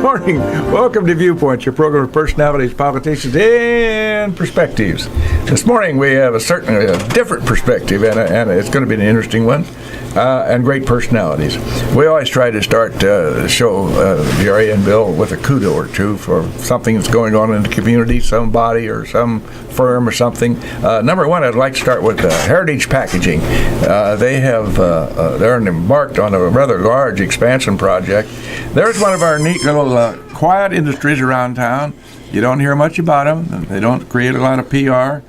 morning. Welcome to Viewpoint, your program of personalities, politicians, and perspectives. This morning we have certainly a different perspective, and it's going to be an interesting one, and great personalities. We always try to start the show, Jeri and Bill, with a kudo or two for something that's going on in the community, somebody or some firm or something. Number one, I'd like to start with Heritage Packaging. They're embarked on a rather large expansion project. There's one of our neat little quiet industries around town. You don't hear much about them. They don't create a lot of PR,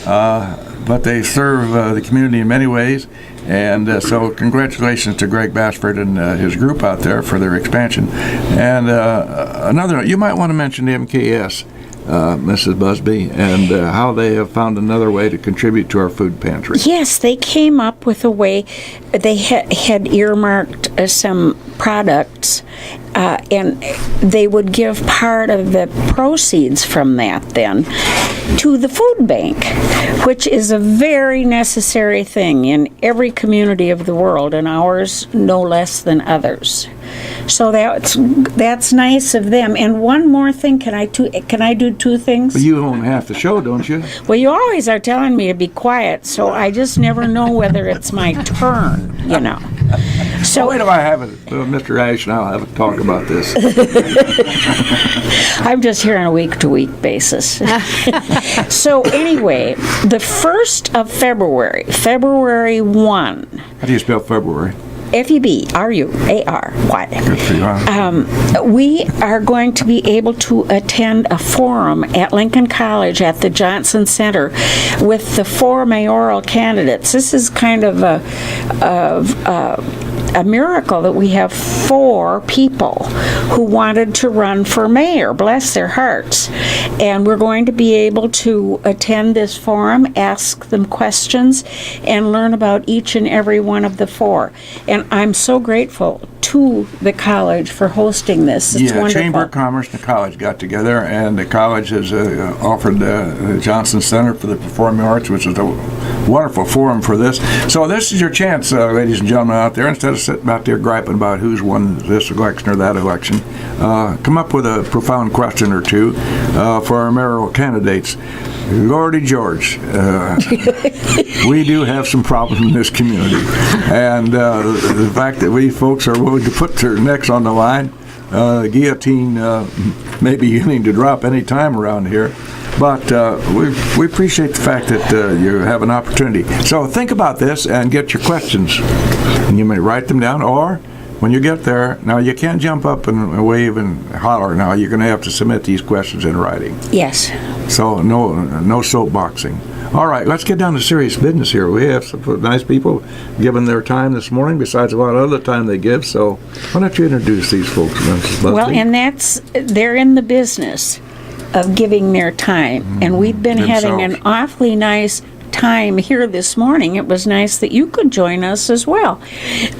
but they serve the community in many ways. And so congratulations to Greg Bassford and his group out there for their expansion. And another, you might want to mention the MKS, Mrs. Busby, and how they have found another way to contribute to our food pantry. Yes, they came up with a way. They had earmarked some products, and they would give part of the proceeds from that then to the food bank, which is a very necessary thing in every community of the world, and ours no less than others. So that's nice of them. And one more thing, can I do two things? Well, you own half the show, don't you? Well, you always are telling me to be quiet, so I just never know whether it's my turn, you know. So wait till I have it, Mr. Ash, and I'll have a talk about this. I'm just here on a week-to-week basis. So anyway, the 1st of February, February 1. How do you spell February? February. We are going to be able to attend a forum at Lincoln College at the Johnson Center with the 4 mayoral candidates. This is kind of a miracle that we have 4 people who wanted to run for mayor, bless their hearts. And we're going to be able to attend this forum, ask them questions, and learn about each and every one of the 4. And I'm so grateful to the college for hosting this. It's wonderful. Chamber of Commerce and the college got together, and the college has offered the Johnson Center for the Performing Arts, which is a wonderful forum for this. So this is your chance, ladies and gentlemen out there, instead of sitting out there griping about who's won this election or that election, come up with a profound question or two for our mayoral candidates. Lordy George, we do have some problems in this community, and the fact that we folks are willing to put their necks on the line, guillotine may be beginning to drop any time around here, but we appreciate the fact that you have an opportunity. So think about this and get your questions, and you may write them down, or when you get there, now you can't jump up and wave and holler. Now you're going to have to submit these questions in writing. Yes. So no soapboxing. All right, let's get down to serious business here. We have some nice people giving their time this morning, besides a lot of other time they give. So why don't you introduce these folks, Mrs. Busby? Well, and they're in the business of giving their time, and we've been having an awfully nice time here this morning. It was nice that you could join us as well.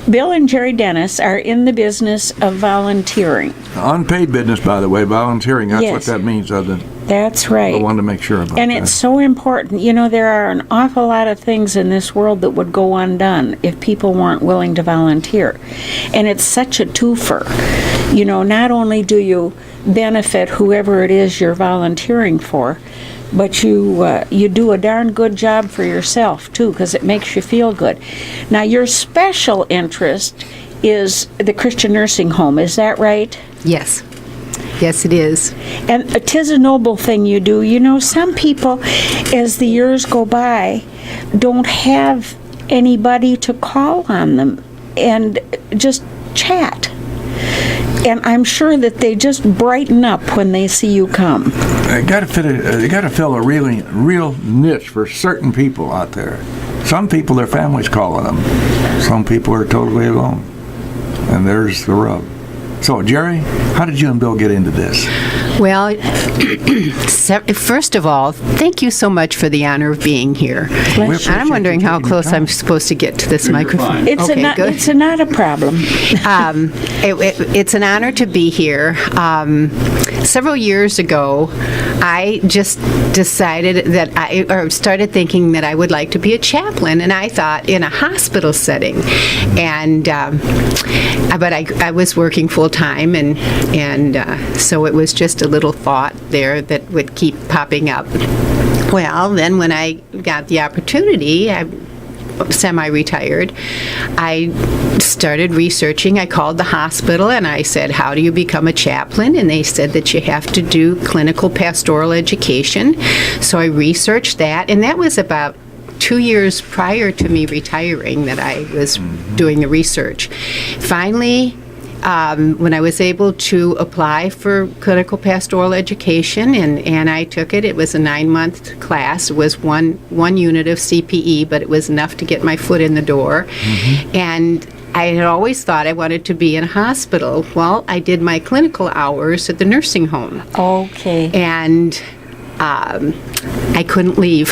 Bill and Jeri Dennis are in the business of volunteering. Unpaid business, by the way, volunteering. That's what that means. That's right. I wanted to make sure about that. And it's so important. You know, there are an awful lot of things in this world that would go undone if people weren't willing to volunteer. And it's such a twofer. You know, not only do you benefit whoever it is you're volunteering for, but you do a darn good job for yourself, too, because it makes you feel good. Now, your special interest is the Christian nursing home. Is that right? Yes. Yes, it is. And it is a noble thing you do. You know, some people, as the years go by, don't have anybody to call on them and just chat. And I'm sure that they just brighten up when they see you come. They got to fill a real niche for certain people out there. Some people, their families call on them. Some people are totally alone. And there's the rub. So, Jeri, how did you and Bill get into this? Well, first of all, thank you so much for the honor of being here. I'm wondering how close I'm supposed to get to this microphone. It's not a problem. It's an honor to be here. several years ago, I just decided that or started thinking that I would like to be a chaplain, and I thought in a hospital setting. And but I was working full time, and so it was just a little thought there that would keep popping up. Well, then when I got the opportunity, I semi-retired, I started researching. I called the hospital and I said, how do you become a chaplain? And they said that you have to do clinical pastoral education. So I researched that, and that was about 2 years prior to me retiring that I was doing the research. Finally, when I was able to apply for clinical pastoral education, and I took it, it was a 9-month class. It was one unit of CPE, but it was enough to get my foot in the door. And I had always thought I wanted to be in a hospital. Well, I did my clinical hours at the nursing home. Okay. And I couldn't leave.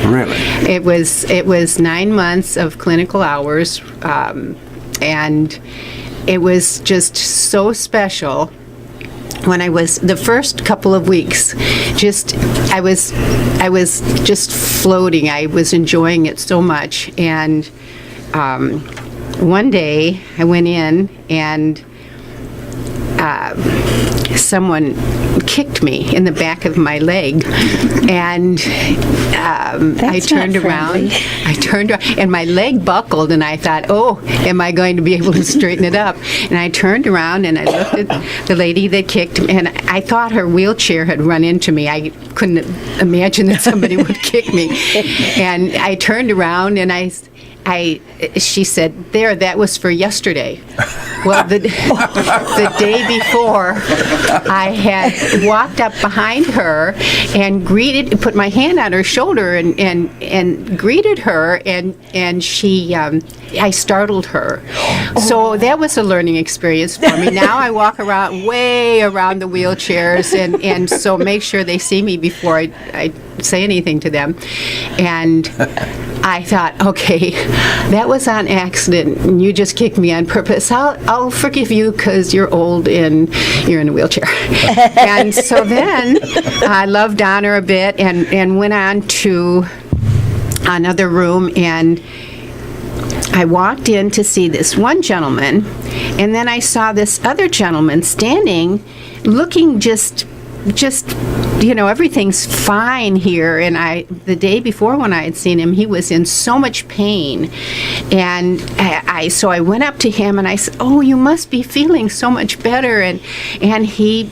Really? It was 9 months of clinical hours, and it was just so special. When I was the first couple of weeks, I was just floating. I was enjoying it so much. And one day I went in, and someone kicked me in the back of my leg, and I turned around, and my leg buckled, and I thought, oh, am I going to be able to straighten it up? And I turned around and I looked at the lady that kicked me, and I thought her wheelchair had run into me. I couldn't imagine that somebody would kick me. And I turned around and she said, there, that was for yesterday. Well, the day before, I had walked up behind her and put my hand on her shoulder and greeted her, and she, I startled her. So that was a learning experience for me. Now I walk way around the wheelchairs, and so make sure they see me before I say anything to them. And I thought, okay, that was on accident, and you just kicked me on purpose. I'll forgive you because you're old and you're in a wheelchair. And so then I loved honor a bit and went on to another room, and I walked in to see this one gentleman, and then I saw this other gentleman standing, looking just everything's fine here. And the day before when I had seen him, he was in so much pain. And so I went up to him and I said, oh, you must be feeling so much better. And he,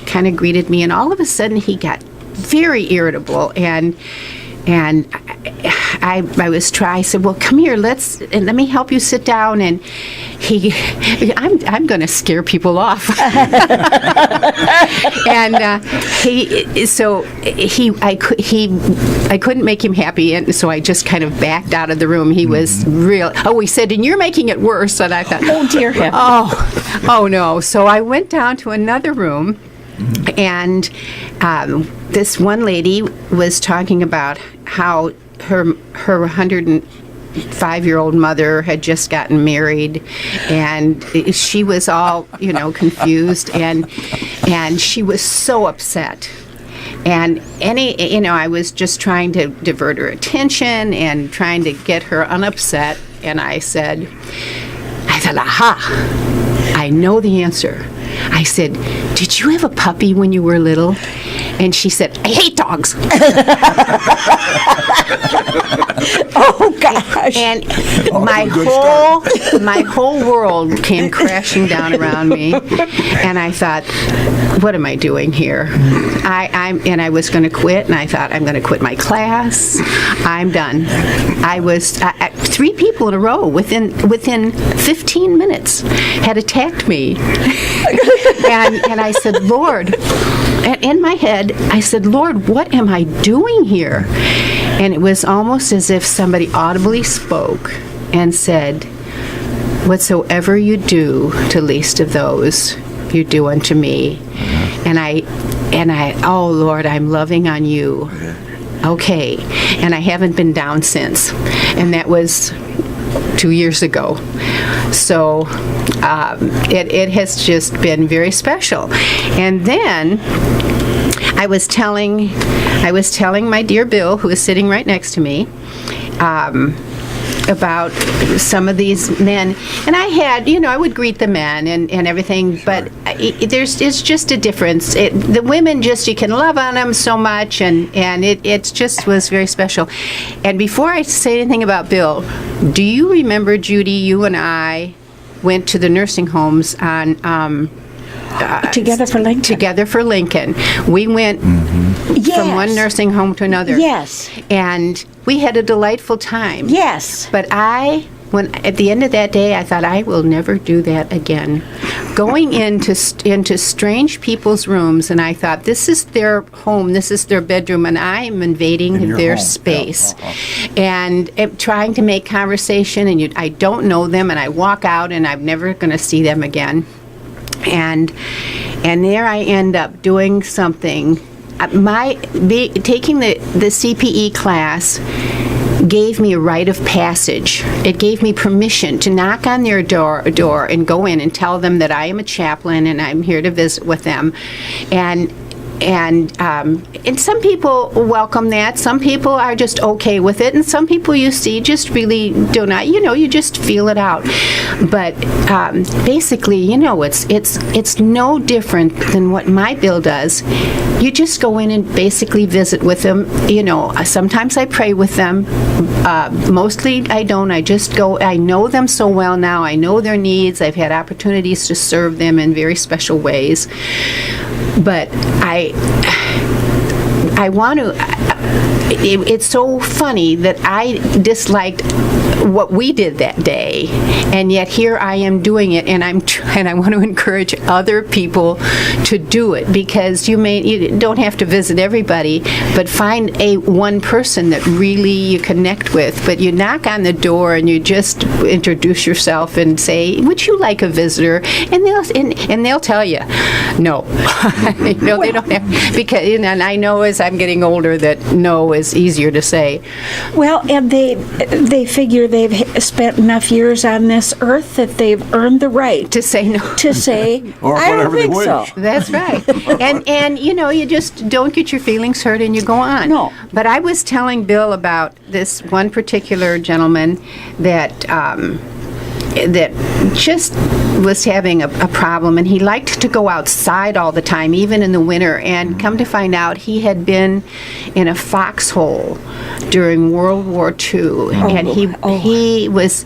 kind of greeted me, and all of a sudden he got very irritable, and I said, well, come here, let me help you sit down. And I'm going to scare people off. And I couldn't make him happy, and so I just kind of backed out of the room. He was he said, and you're making it worse. And I thought, Oh, dear heaven. Oh no. So I went down to another room, and this one lady was talking about how her 105-year-old mother had just gotten married, and she was all confused, and she was so upset. And I was just trying to divert her attention and trying to get her unupset. And I said, aha, I know the answer. I said, did you have a puppy when you were little? And she said, I hate dogs. Oh, gosh. And my whole world came crashing down around me. And I thought, what am I doing here? I was going to quit, and I thought, I'm going to quit my class. I'm done. I was 3 people in a row within 15 minutes had attacked me. And I said, Lord, and in my head, I said, Lord, what am I doing here? And it was almost as if somebody audibly spoke and said, whatsoever you do to least of those, you do unto me. And I, oh Lord, I'm loving on you. Okay. And I haven't been down since. And that was 2 years ago. So it has just been very special. And then I was telling my dear Bill, who is sitting right next to me, about some of these men, and I had, I would greet the men and everything, but it's just a difference. The women, just, you can love on them so much, and it just was very special. And before I say anything about Bill, do you remember, Judy, you and I went to the nursing homes on Together for Lincoln. Together for Lincoln. We went from one nursing home to another. Yes. And we had a delightful time. Yes. But at the end of that day, I thought, I will never do that again. Going into strange people's rooms, and I thought, this is their home, this is their bedroom, and I'm invading their space. And trying to make conversation, and I don't know them, and I walk out, and I'm never going to see them again. And there I end up doing something. Taking the CPE class gave me a rite of passage. It gave me permission to knock on their door and go in and tell them that I am a chaplain and I'm here to visit with them. And some people welcome that. Some people are just okay with it, and some people you see just really do not. You just feel it out. But basically, it's no different than what my Bill does. You just go in and basically visit with them. Sometimes I pray with them. Mostly I don't. I just go. I know them so well now. I know their needs. I've had opportunities to serve them in very special ways. But I want to, it's so funny that I disliked what we did that day, and yet here I am doing it, and I want to encourage other people to do it, because you don't have to visit everybody, but find one person that really you connect with. But you knock on the door and you just introduce yourself and say, would you like a visitor? And they'll tell you no. They don't have, because and I know as I'm getting older that no is easier to say. Well, and they figure they've spent enough years on this earth that they've earned the right to say no. To say, or I don't whatever they think so. wish. That's right. And you just don't get your feelings hurt and you go on. No. But I was telling Bill about this one particular gentleman that just was having a problem, and he liked to go outside all the time, even in the winter, and come to find out he had been in a foxhole during World War II, and he was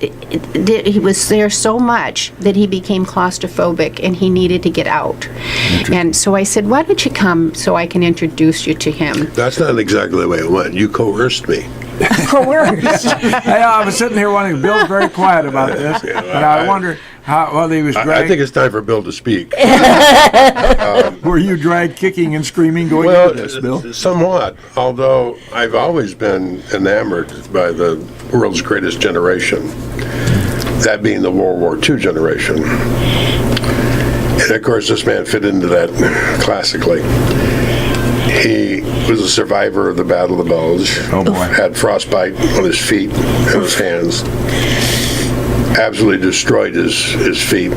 there so much that he became claustrophobic, and he needed to get out. And so I said, why don't you come so I can introduce you to him? That's not exactly the way it went. You coerced me. Coerced. I was sitting here wanting Bill's very quiet about this, but I wonder whether he was dragged. I think it's time for Bill to speak. Were you dragged kicking and screaming going into this, Bill? Somewhat, although I've always been enamored by the world's greatest generation, that being the World War II generation. And of course, this man fit into that classically. He was a survivor of the Battle of the Bulge. Oh, boy. Had frostbite on his feet and his hands. Absolutely destroyed his feet.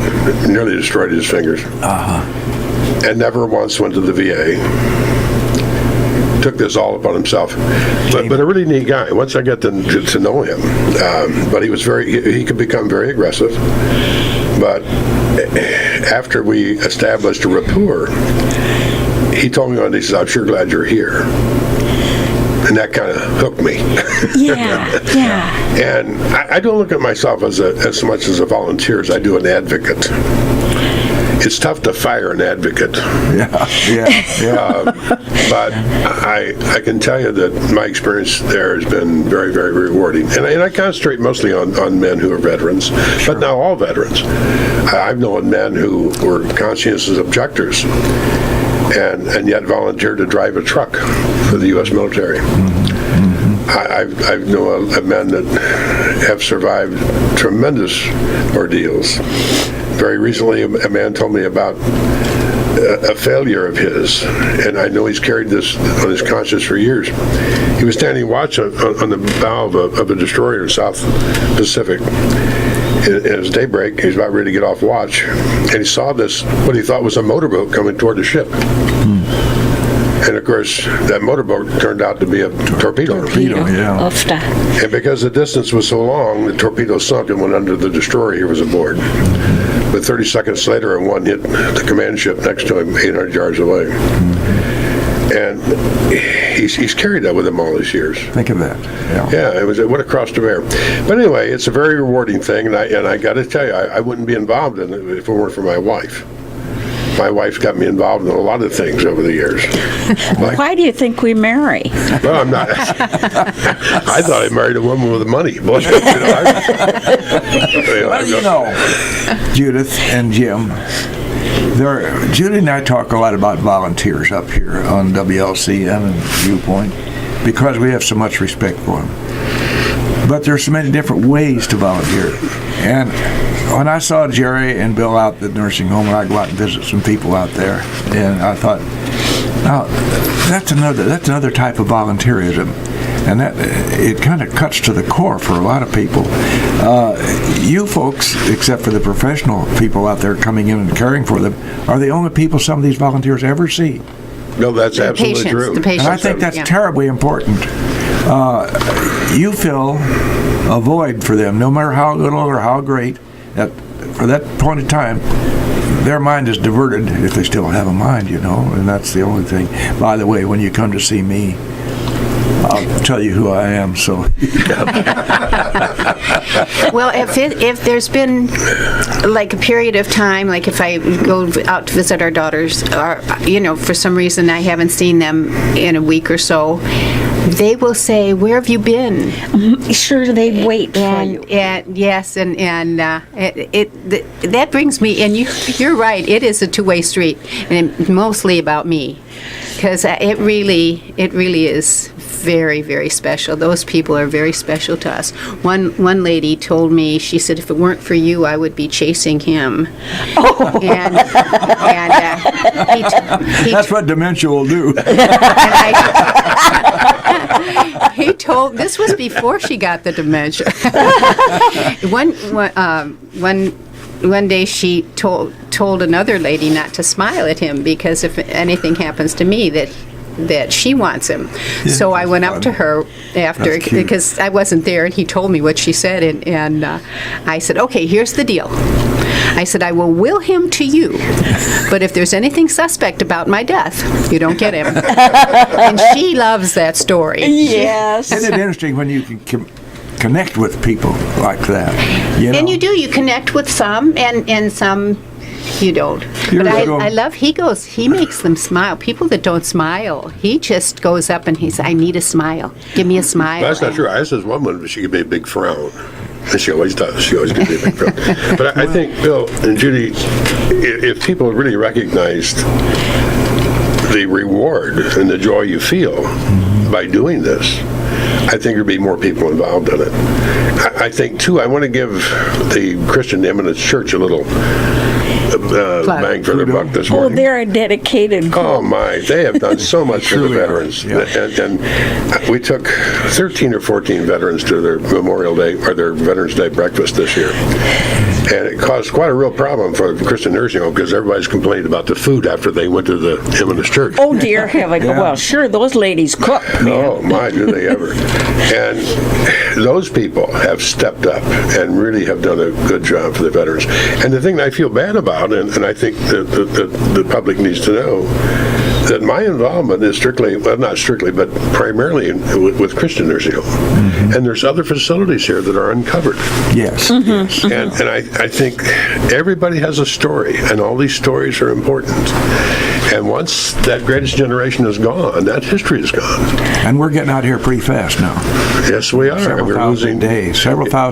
Nearly destroyed his fingers. And never once went to the VA. Took this all upon himself. But a really neat guy. Once I got to know him. But he could become very aggressive. But after we established a rapport, he told me one day, he says, I'm sure glad you're here. And that kind of hooked me. Yeah. And I don't look at myself as much as a volunteer as I do an advocate. It's tough to fire an advocate. Yeah. But I can tell you that my experience there has been very, very rewarding. And I concentrate mostly on men who are veterans, but not all veterans. I've known men who were conscientious objectors and yet volunteered to drive a truck for the U.S. military. I've known men that have survived tremendous ordeals. Very recently, a man told me about a failure of his, and I know he's carried this on his conscience for years. He was standing watch on the bow of a destroyer in South Pacific. It was daybreak. He was about ready to get off watch, and he saw this, what he thought was a motorboat coming toward the ship. And of course, that motorboat turned out to be a torpedo. Yeah. Oofta. And because the distance was so long, the torpedo sunk and went under the destroyer he was aboard. But 30 seconds later, one hit the command ship next to him, 800 yards away. And he's carried that with him all these years. Think of that. Yeah, what a cross to bear. But anyway, it's a very rewarding thing, and I got to tell you, I wouldn't be involved in it if it weren't for my wife. My wife's got me involved in a lot of things over the years. Why do you think we marry? Well, I'm not. I thought I married a woman with money. But, Judith and Jim, Judy and I talk a lot about volunteers up here on WLCN and Viewpoint because we have so much respect for them. But there's so many different ways to volunteer. And when I saw Jeri and Bill out at the nursing home, and I go out and visit some people out there, and I thought, now that's another type of volunteerism, and that it kind of cuts to the core for a lot of people. You folks, except for the professional people out there coming in and caring for them, are the only people some of these volunteers ever see. No, that's absolutely true. The patients. And I think that's terribly important. You fill a void for them, no matter how little or how great. That for that point in time, their mind is diverted, if they still have a mind, and that's the only thing. By the way, when you come to see me, I'll tell you who I am. So, well, if there's been like a period of time, like if I go out to visit our daughters, or for some reason I haven't seen them in a week or so, they will say, "Where have you been?" Sure, they wait for you. And yes, and that brings me. And you're right. It is a two-way street, and mostly about me, because it really is very, very special. Those people are very special to us. One lady told me, she said, if it weren't for you, I would be chasing him. Oh. And that's what dementia will do. He told, this was before she got the dementia. One day she told another lady not to smile at him because if anything happens to me that she wants him. Yeah, so I went up to her after, because I wasn't there, and he told me what she said, and I said, okay, here's the deal. I said, I will him to you, but if there's anything suspect about my death, you don't get him. And she loves that story. Yes. Isn't it interesting when you can connect with people like that? And you do. You connect with some, and some you don't. But I love, he makes them smile. People that don't smile, he just goes up and he says, I need a smile. Give me a smile. That's not true. I said one woman, she could be a big frown. And she always does. She always could be a big frown. But I think, Bill and Judy, if people really recognized the reward and the joy you feel by doing this, I think there'd be more people involved in it. I think, too, I want to give the Christian Eminence Church a little bang for their buck this morning. Oh, they're a dedicated group. Oh, my. They have done so much for the veterans. Yeah. And we took 13 or 14 veterans to their Memorial Day, or their Veterans Day breakfast this year. And it caused quite a real problem for the Christian nursing home because everybody's complained about the food after they went to the Eminence Church. Oh, dear heaven. Yeah. Well, sure, those ladies cook, man. Oh, my, do they ever. And those people have stepped up and really have done a good job for the veterans. And the thing that I feel bad about, and I think that the public needs to know, that my involvement is strictly, well, not strictly, but primarily with Christian nursing home. Mm-hmm. And there's other facilities here that are uncovered. Yes. Mm-hmm. Yes. And I think everybody has a story, and all these stories are important. And once that greatest generation is gone, that history is gone. And we're getting out here pretty fast now. Yes, we are. Several thousand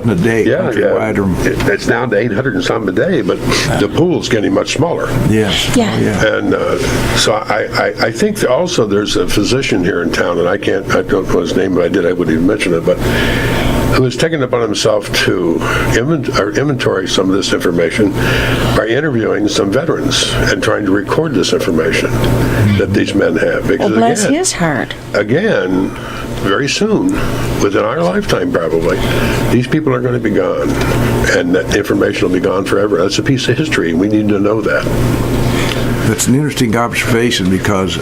a day. Yeah. It's down to 800 and some a day, but the pool's getting much smaller. Yes. Yeah. And so I think that also there's a physician here in town, and I don't know his name, but I wouldn't even mention it, but who has taken it upon himself to inventory some of this information by interviewing some veterans and trying to record this information that these men have. Because Well, bless again, his heart. again, very soon, within our lifetime probably, these people are going to be gone, and that information will be gone forever. That's a piece of history, and we need to know that. That's an interesting observation because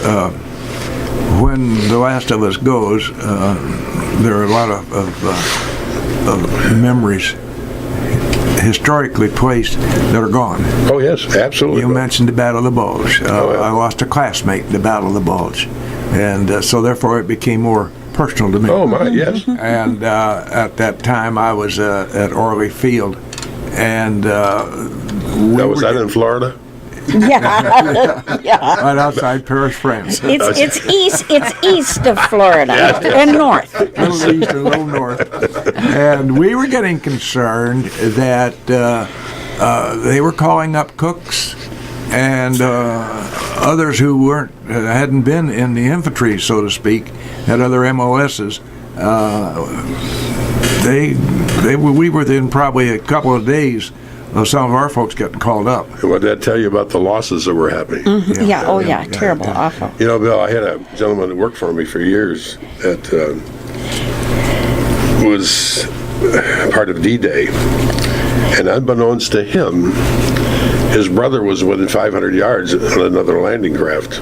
when the last of us goes, there are a lot of memories historically placed that are gone. Oh, yes, absolutely. You mentioned the Battle of the Bulge. Yeah. I lost a classmate in the Battle of the Bulge, and so therefore it became more personal to me. Oh, my, yes. And at that time, I was at Orley Field, and Was that in Florida? Yeah. right outside Paris, France. It's east of Florida and north. A little east, a little north. And we were getting concerned that they were calling up cooks and others who hadn't been in the infantry, so to speak, had other MOSs. We were within probably a couple of days of some of our folks getting called up. What did that tell you about the losses that were happening? Yeah, terrible, awful. You know, Bill, I had a gentleman that worked for me for years that was part of D-Day, and unbeknownst to him, his brother was within 500 yards on another landing craft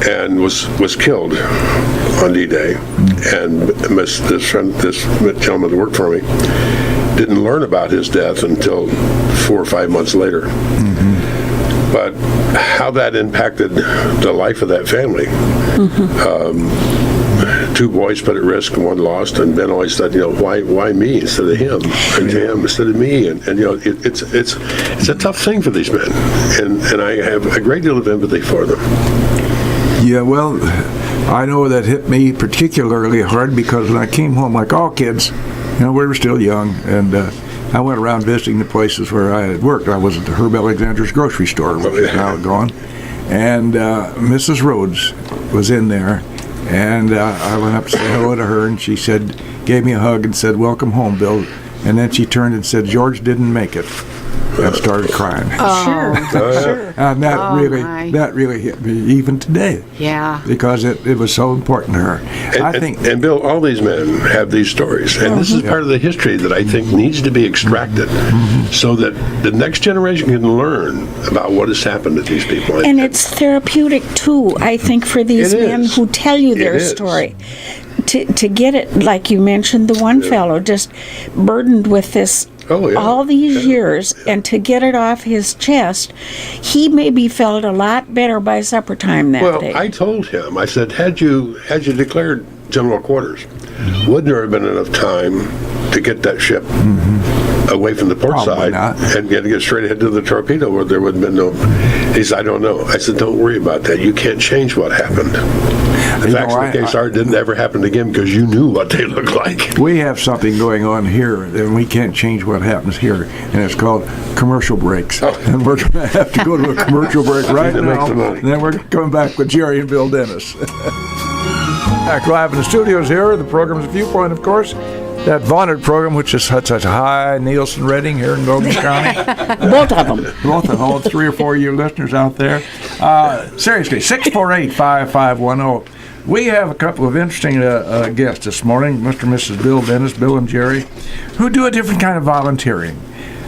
and was killed on D-Day. And this gentleman that worked for me didn't learn about his death until 4 or 5 months later. But how that impacted the life of that family. 2 boys put at risk and 1 lost, and Ben always said, why me instead of him, and him instead of me, and it's a tough thing for these men, and I have a great deal of empathy for them. Yeah, well, I know that hit me particularly hard because when I came home, like all kids, we were still young, and I went around visiting the places where I had worked. I was at the Herb Alexander's grocery store, which is now gone, and Mrs. Rhodes was in there, and I went up to say hello to her, and she gave me a hug and said, "Welcome home, Bill," and then she turned and said, "George didn't make it," and started crying. Sure. And that really hit me even today. Yeah. Because it was so important to her. I think. And Bill, all these men have these stories, and this is part of the history that I think needs to be extracted, so that the next generation can learn about what has happened to these people. And it's therapeutic too, I think, for these men who tell you their story. To get it, like you mentioned, the one fellow just burdened with this all these years, and to get it off his chest, he maybe felt a lot better by supper time that day. Well, I told him, I said, had you declared general quarters, wouldn't there have been enough time to get that ship away from the port side and get straight ahead to the torpedo where there would have been no... He said, I don't know. I said, don't worry about that. You can't change what happened. The facts of the case are it didn't ever happen again because you knew what they looked like. We have something going on here, and we can't change what happens here, and it's called commercial breaks. And we're going to have to go to a commercial break right now, and then we're coming back with Jeri and Bill Dennis. Back live in the studios here. The program's Viewpoint, of course. That vaunted program, which is such a high Nielsen rating here in Logan County. Both of them. Both of all 3 or 4 of you listeners out there. Seriously, 648-5510. We have a couple of interesting guests this morning, Mr. and Mrs. Bill Dennis, Bill and Jeri, who do a different kind of volunteering.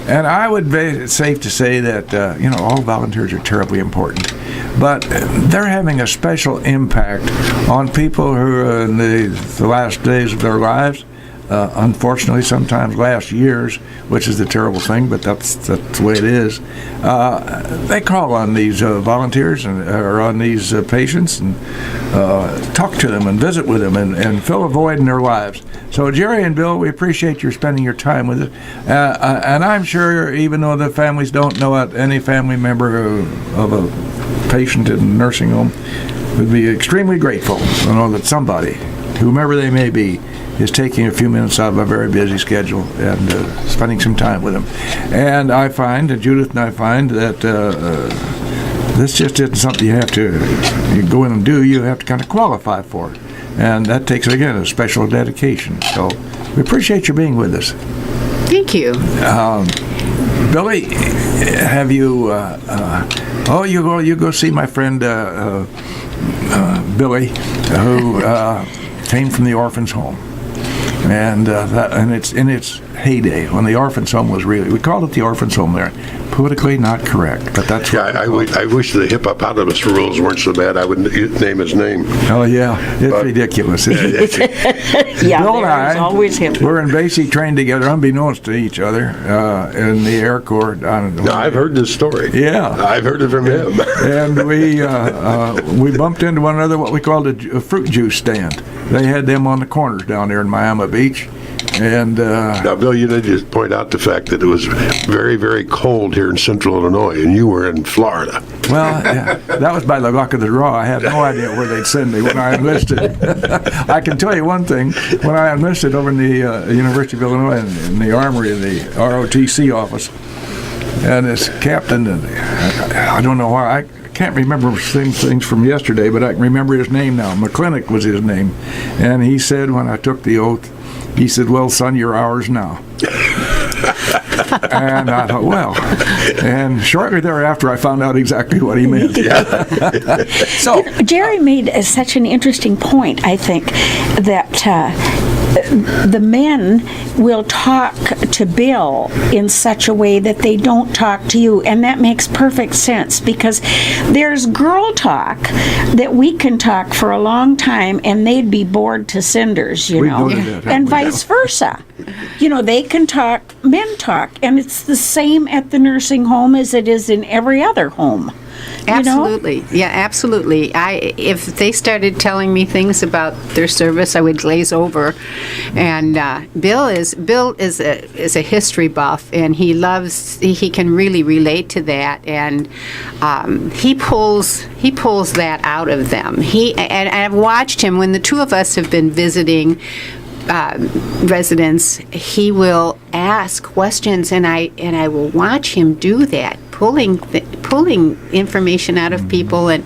And I would be it's safe to say that, all volunteers are terribly important. But they're having a special impact on people who are in the last days of their lives. Unfortunately, sometimes last years, which is the terrible thing, but that's the way it is. They call on these volunteers or on these patients and talk to them and visit with them and fill a void in their lives. So, Jeri and Bill, we appreciate your spending your time with us. And I'm sure, even though the families don't know it, any family member of a patient in a nursing home would be extremely grateful to know that somebody, whomever they may be, is taking a few minutes out of a very busy schedule and spending some time with them. And I find, and Judith and I find, that this just isn't something you have to go in and do. You have to kind of qualify for it. And that takes, again, a special dedication. So We appreciate you being with us. Thank you. Billy, have you? You go see my friend Billy, who came from the orphans' home, and it's in its heyday when the orphans' home was we called it the orphans' home there. Politically not correct, but that's what I wish the hippopotamus rules weren't so bad. I would name his name. Oh yeah, it's ridiculous. Isn't it? Yeah, Bill and there's I, always him. we're in basic trained together, unbeknownst to each other, in the Air Corps. No, I've heard this story. Yeah. I've heard it from him. And we bumped into one another, what we called a fruit juice stand. They had them on the corners down there in Miami Beach. And Now, Bill, you need to point out the fact that it was very, very cold here in central Illinois, and you were in Florida. well, yeah, that was by the luck of the draw. I had no idea where they'd send me when I enlisted. I can tell you one thing: when I enlisted over in the University of Illinois in the Armory, in the ROTC office, and this captain, and I don't know why I can't remember things from yesterday, but I can remember his name now. McClintock was his name, and he said when I took the oath, he said, "Well, son, you're ours now." And I thought, well, and shortly thereafter, I found out exactly what he meant. So, Jeri made such an interesting point, I think, that the men will talk to Bill in such a way that they don't talk to you, and that makes perfect sense because there's girl talk that we can talk for a long time and they'd be bored to cinders, you We know, know that, and haven't we? vice versa. You know, they can talk, men talk, and it's the same at the nursing home as it is in every other home. You know? Absolutely. Yeah, absolutely. If they started telling me things about their service, I would glaze over. And Bill is a history buff, and he can really relate to that, and he pulls that out of them. And I've watched him when the two of us have been visiting residents. He will ask questions, and I will watch him do that, pulling information out of people, and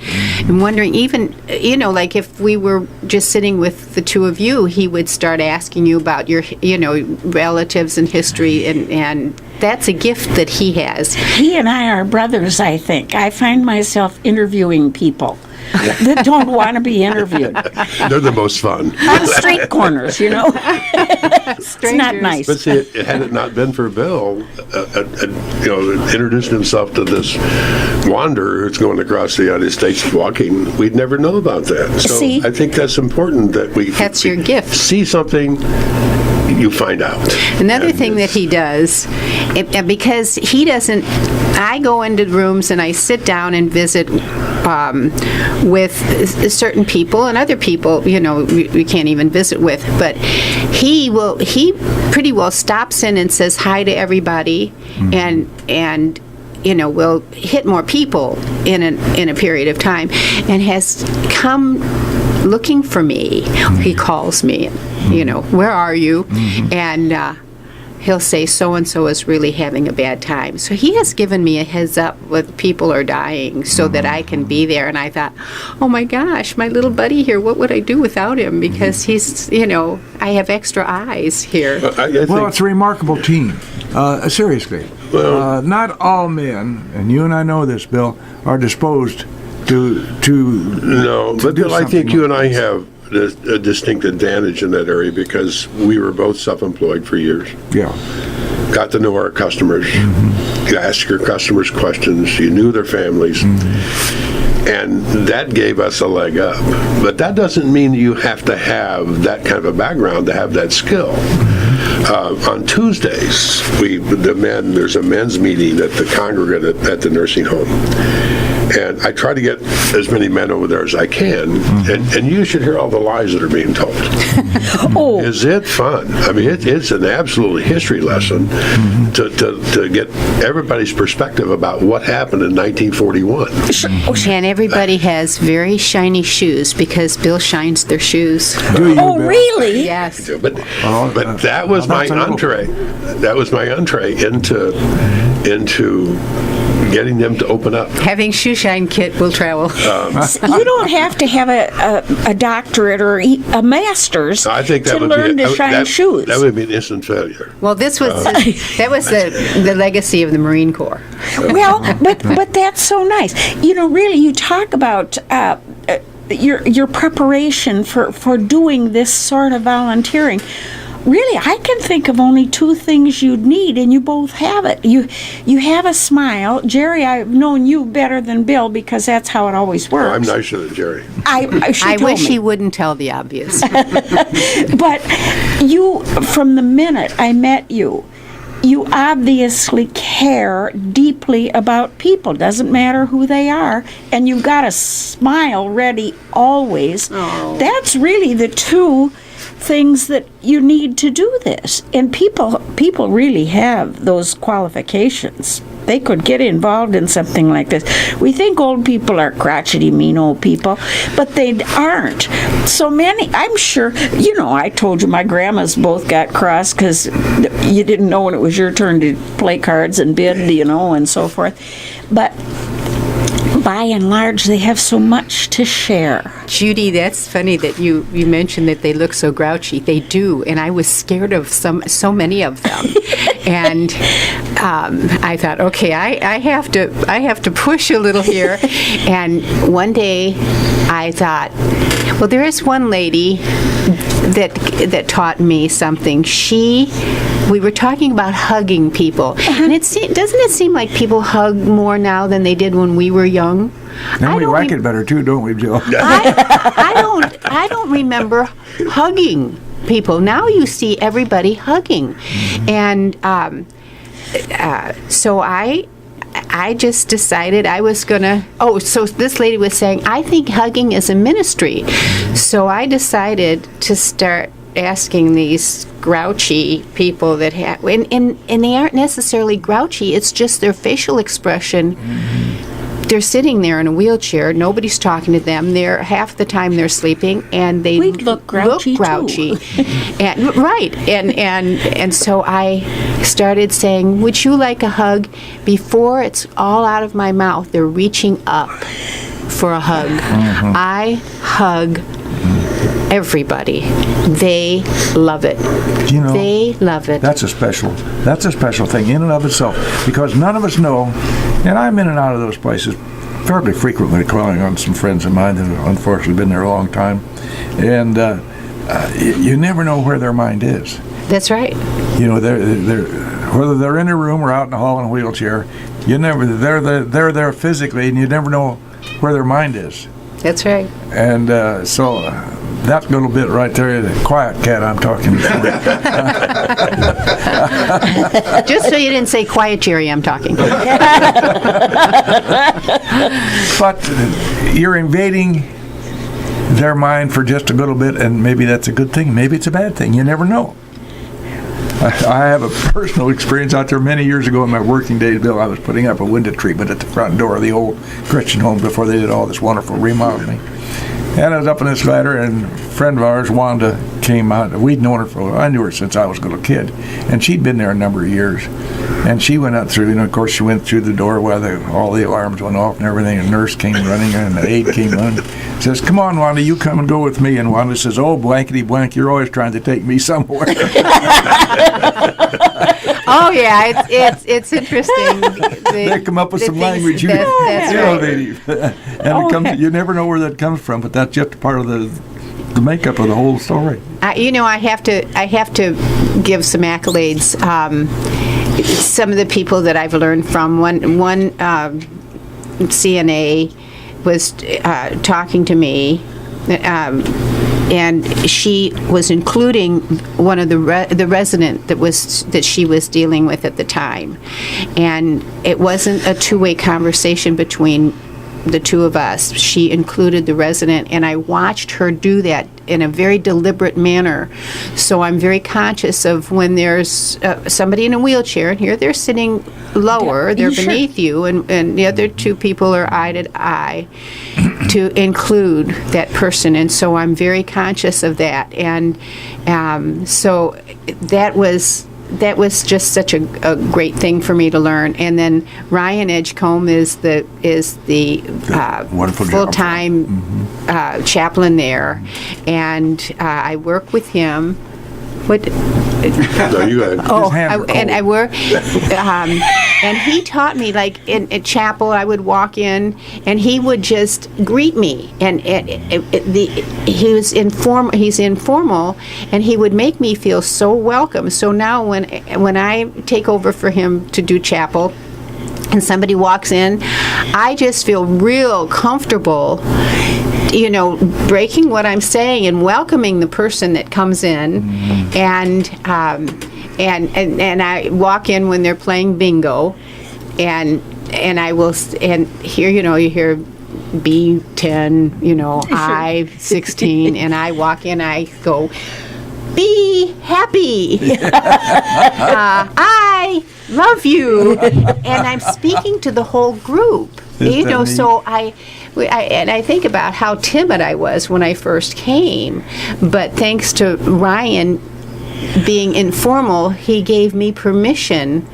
wondering, even, you know, like if we were just sitting with the two of you, he would start asking you about your, you know, relatives and history, and that's a gift that he has. He and I are brothers, I think. I find myself interviewing people that don't want to be interviewed. They're the most fun. On street corners, you know. It's not nice. But see, had it not been for Bill, introducing himself to this wanderer who's going across the United States walking, we'd never know about that. So See? I think that's important that That's your gift. See something, you find out. Another And thing that he does, because he doesn't, I go into rooms and I sit down and visit with certain people, and other people, you know, we can't even visit with, but he pretty well stops in and says hi to everybody, and you know, will hit more people in a period of time, and has come looking for me. He calls me, you know, where are you? And he'll say, so-and-so is really having a bad time. So he has given me a heads up when people are dying so that I can be there. And I thought, oh my gosh, my little buddy here, what would I do without him? Because he's, you know, I have extra eyes here. I think, well, it's a remarkable team. Seriously. Not all men, and you and I know this, Bill, are disposed to no, but do Bill, I think something you and like I have a distinct advantage in that area because we were both self-employed for years. Yeah. Got to know our customers. You asked your customers questions. You knew their families. And that gave us a leg up. But that doesn't mean you have to have that kind of a background to have that skill. On Tuesdays, there's a men's meeting at the congregate at the nursing home. And I try to get as many men over there as I can. And you should hear all the lies that are being told. Oh, Is it fun? I mean, it's an absolute history lesson to get everybody's perspective about what happened in 1941. And everybody has very shiny shoes because Bill shines their shoes. Do you, oh Bill? really? Yes. But that was my that's a little- entree. That was my entree into getting them to open up. Having shoe shine kit will travel. You don't have to have a doctorate or a master's I think that to would learn be to shine shoes. That would be an instant failure. Well, this was that was the legacy of the Marine Corps. Well, but that's so nice. Really, you talk about your preparation for doing this sort of volunteering. Really, I can think of only two things you'd need, and you both have it. You have a smile. Jeri, I've known you better than Bill because that's how it always works. I'm nicer than Jeri. I wish me. he wouldn't tell the obvious. But you, from the minute I met you, you obviously care deeply about people. Doesn't matter who they are. And you've got a smile ready always. Oh. That's really the two things that you need to do this. And people really have those qualifications. They could get involved in something like this. We think old people are crotchety, mean old people, but they aren't. So many, I'm sure, I told you my grandmas both got cross because you didn't know when it was your turn to play cards and bid, and so forth. But by and large, they have so much to share. Judy, that's funny that you mentioned that they look so grouchy. They do, and I was scared of so many of them. And I thought, okay, I have to push a little here. And one day, I thought, well, there is one lady that taught me something. We were talking about hugging people, and doesn't it seem like people hug more now than they did when we were young? And we like it better too, don't we, Jill? I don't remember hugging people. Now you see everybody hugging, and so I just decided I was gonna. Oh, so this lady was saying, I think hugging is a ministry. So I decided to start asking these grouchy people that have, and they aren't necessarily grouchy. It's just their facial expression. They're sitting there in a wheelchair. Nobody's talking to them. They're half the time they're sleeping, and they We'd look grouchy, too. And right, and so I started saying, "Would you like a hug?" Before it's all out of my mouth, they're reaching up for a hug. I hug everybody. They love it. They love it. That's a special thing in and of itself, because none of us know, and I'm in and out of those places fairly frequently, calling on some friends of mine that have unfortunately been there a long time, and you never know where their mind is. That's right. They're whether they're in a room or out in the hall in a wheelchair, they're there physically, and you never know where their mind is. That's right. And so that little bit right there, the quiet cat I'm talking about. Just so you didn't say quiet, Jeri, I'm talking. But you're invading their mind for just a little bit, and maybe that's a good thing. Maybe it's a bad thing. You never know. I have a personal experience out there many years ago in my working days, Bill. I was putting up a window treatment at the front door of the old Christian home before they did all this wonderful remodeling. And I was up in this ladder, and a friend of ours, Wanda, came out. We'd known her I knew her since I was a little kid. And she'd been there a number of years. And she went up through, of course, she went through the door while all the alarms went off and everything. And a nurse came running, and the aide came running. Says, "Come on, Wanda, you come and go with me." And Wanda says, "Oh, blankety blank, you're always trying to take me somewhere." Oh yeah, it's interesting. They come up with some language, that's right. And it comes, you never know where that comes from, but that's just part of the makeup of the whole story. I have to give some accolades. Some of the people that I've learned from. One CNA was talking to me. And she was including one of the resident that she was dealing with at the time, and it wasn't a two-way conversation between the two of us. She included the resident, and I watched her do that in a very deliberate manner. So I'm very conscious of when there's somebody in a wheelchair, and here they're sitting lower, they're beneath you, and the other two people are eye to eye, to include that person. And so I'm very conscious of that. And so that was that was just such a great thing for me to learn. And then Ryan Edgecombe is the wonderful full-time chaplain there, and I work with him. What? No, you got it. Oh, hands are and cold. I work, and he taught me, like, in chapel, I would walk in, and he would just greet me, and he's informal, and he would make me feel so welcome. So now when I take over for him to do chapel, and somebody walks in, I just feel real comfortable, breaking what I'm saying and welcoming the person that comes in, and I walk in when they're playing bingo, and I will, and here, you hear B10, I 16, and I walk in, I go, be happy. I love you. And I'm speaking to the whole group. Isn't that neat? So I think about how timid I was when I first came, but thanks to Ryan being informal, he gave me permission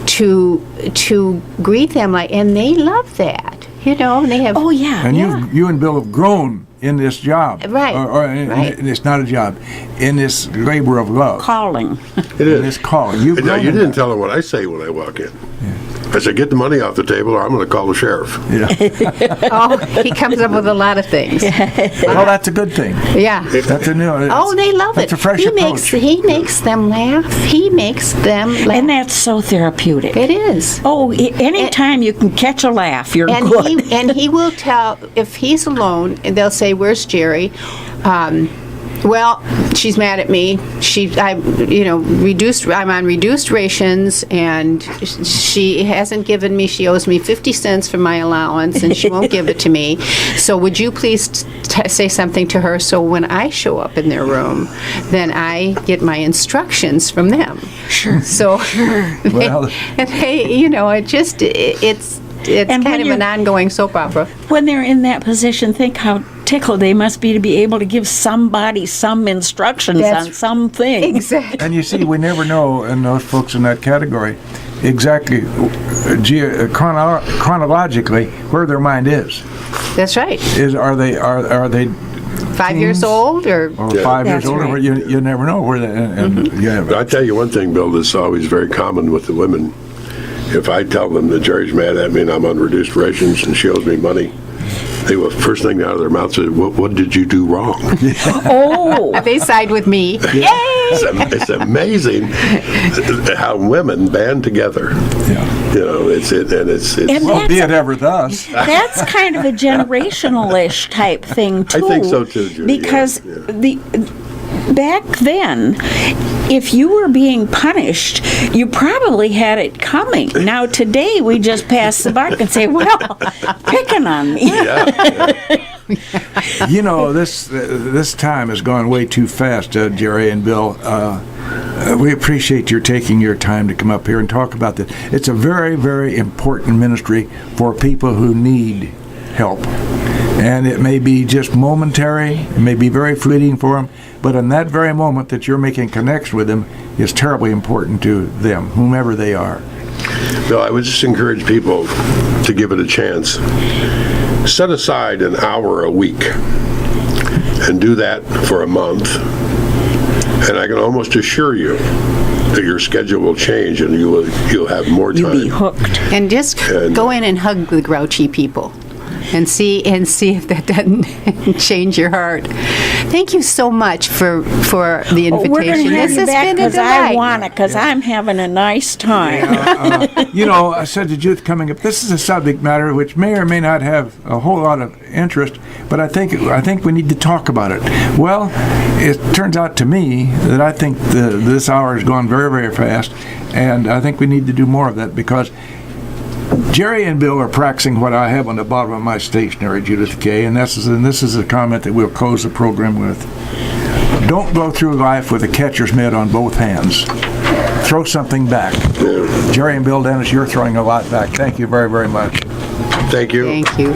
to greet them, and they love that, and they have. Oh, yeah. And yeah. you and Bill have grown in this job. Right, right. It's not a job. In this labor of love. Calling. It In is. this calling. You've No, grown you in didn't that. tell her what I say when I walk in. I said, get the money off the table or I'm going to call the sheriff. Yeah. Oh, he comes up with a lot of things. Well, that's a good thing. Yeah. That's a new. Oh, they love it. That's a fresh he approach. makes them laugh. He makes them laugh. And that's so therapeutic. It is. Oh, anytime you can catch a laugh, you're And good. he will tell, if he's alone, and they'll say, "Where's Jeri?" Well, she's mad at me. I'm on reduced rations, and she hasn't given me. She owes me 50 cents for my allowance, and she won't give it to me. So would you please say something to her, so when I show up in their room, then I get my instructions from them. Sure. So, Well- it's And kind when of you're- an ongoing soap opera. When they're in that position, think how tickled they must be to be able to give somebody some instructions That's on something. Exactly. And you see, we never know, and those folks in that category, exactly chronologically where their mind is. That's right. Are they 5 years teens old or or Yeah. 5 years That's older? right. You never know where they. And yeah, But I tell you one thing, Bill, that's always very common with the women. If I tell them that Jerry's mad at me and I'm on reduced rations and she owes me money, they will, first thing out of their mouth is, what did you do wrong? Oh, they side with me. Yay! It's amazing how women band together. yeah. It's And Well, be it ever thus. that's kind of a generational-ish type thing, too. think so, too, Judy, Because yeah. back then, if you were being punished, you probably had it coming. Now, today, we just pass the buck and say, well, picking on me. You know, this time has gone way too fast, Jeri and Bill. We appreciate your taking your time to come up here and talk about this. It's a very, very important ministry for people who need help. And it may be just momentary, it may be very fleeting for them, but in that very moment that you're making connection with them is terribly important to them, whomever they are. No, I would just encourage people to give it a chance. Set aside an hour a week and do that for a month. And I can almost assure you that your schedule will change and you'll have more time. You'll be hooked. And just go in and hug the grouchy people. And see if that doesn't change your heart. Thank you so much for the invitation. We're going to have This you has back been a because I delight. want it, because I'm having a nice time. You know, I said to Judith coming up, this is a subject matter which may or may not have a whole lot of interest, but I think we need to talk about it. Well, it turns out to me that I think this hour has gone very, very fast, and I think we need to do more of that because Jeri and Bill are practicing what I have on the bottom of my stationery, Judith K., and this is a comment that we'll close the program with. Don't go through life with a catcher's mitt on both hands. Throw something back. Jeri and Bill Dennis, you're throwing a lot back. Thank you very, very much. Thank you. Thank you.